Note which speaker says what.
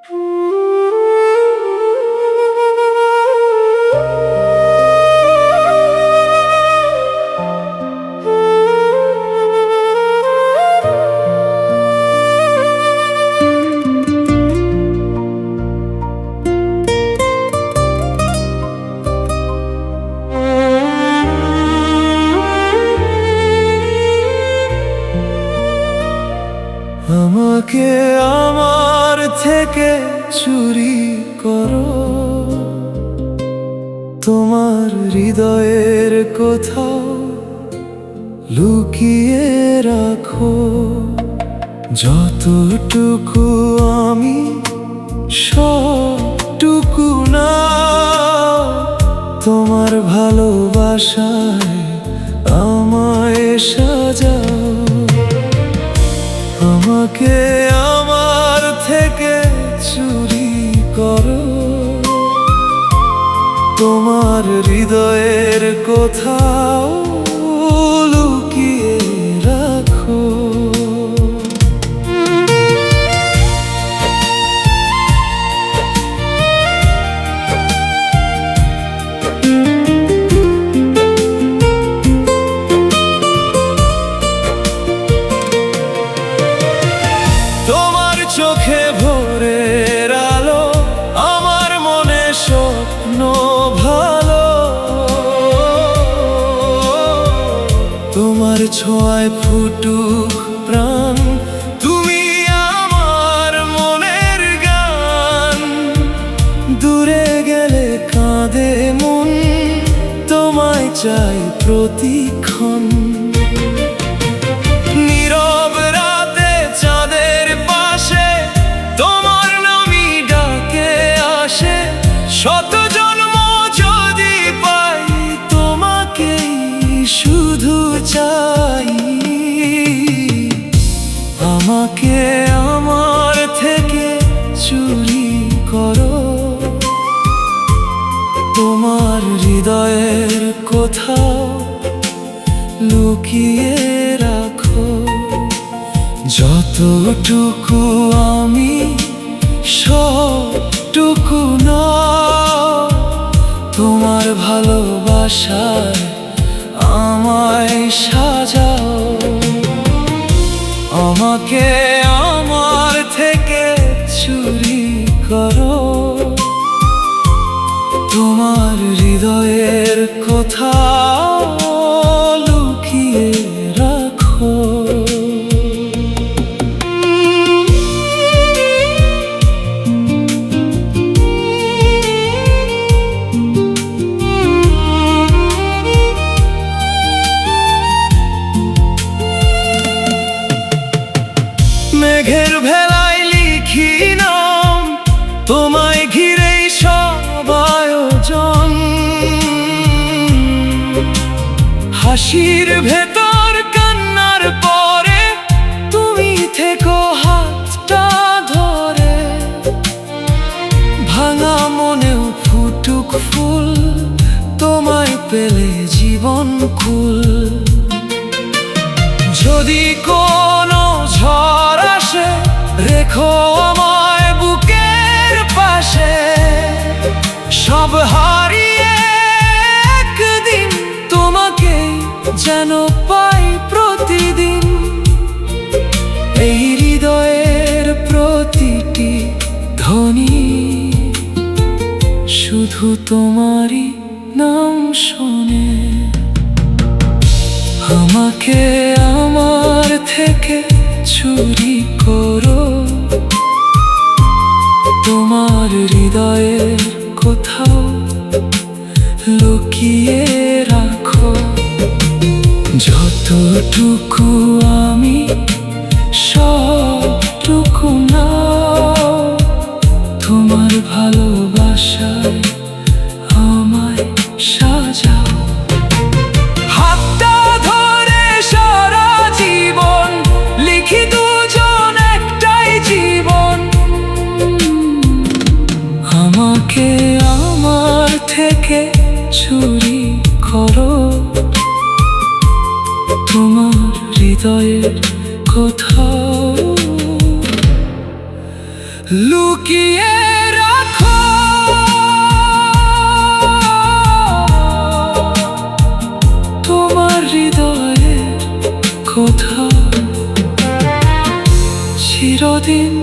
Speaker 1: আমাকে আমার থেকে চুরি করো, তোমার হৃদয়ের কোথাও লুকিয়ে রাখো। যতটুকু আমি সবটুকু না, তোমার ভালোবাসায় আমায় সাজাও। আমাকে আমার থেকে চুরি করো, তোমার হৃদয়ের কোথাও লুকিয়ে রাখো। চোখে ভোরের আলো, আমার মনে স্বপ্ন ভালো। তোমার ছোঁয়ায় ফুটুক প্রাণ, তুমি আমার মনের গান। দূরে গেলে কাঁদে মন, তোমায় চাই প্রতিক্ষণ। শত জন্ম যদি পাই, তোমাকেই শুধু চাই। আমাকে আমার থেকে চুরি করো, তোমার হৃদয়ের কোথাও লুকিয়ে রাখো। যতটুকু আমি সবটুকু না, তোমার ভালোবাসায় আমায় সাজাও। আমাকে আমার থেকে চুরি করো, তোমার হৃদয়ের কোথাও লুকিয়ে রাখো। মেঘের ভেলায় লিখি নাম, তোমায় ঘিরেই সব আয়োজন। হাসির ভেতর কান্নার পরে তুমি থেকো হাতটা ধরে। ভাঙা মনেও ফুটুক ফুল, তোমায় পেলে জীবন কুল। যদি কোনো ঝড় আসে, রেখো আমায় বুকের পাশে। সব হারিয়ে একদিন তোমাকেই যেন পাই প্রতিদিন। এই হৃদয়ের প্রতিটি ধ্বনি শুধু তোমারই নাম শোনে। আমাকে আমার থেকে চুরি করো, তোমার হৃদয়ের কোথাও লুকিয়ে রাখো। যতটুকু আমি সবটুকু না, তোমার ভালোবাসায় আমায় সাজাও। হাতটা ধরে সারা জীবন লিখি দুজন একটাই জীবন। আমাকে আমার থেকে চুরি করো, তোমার হৃদয়ের কোথাও লুকিয়ে রাখো তোমার হৃদয়ে কোথাও চিরদিন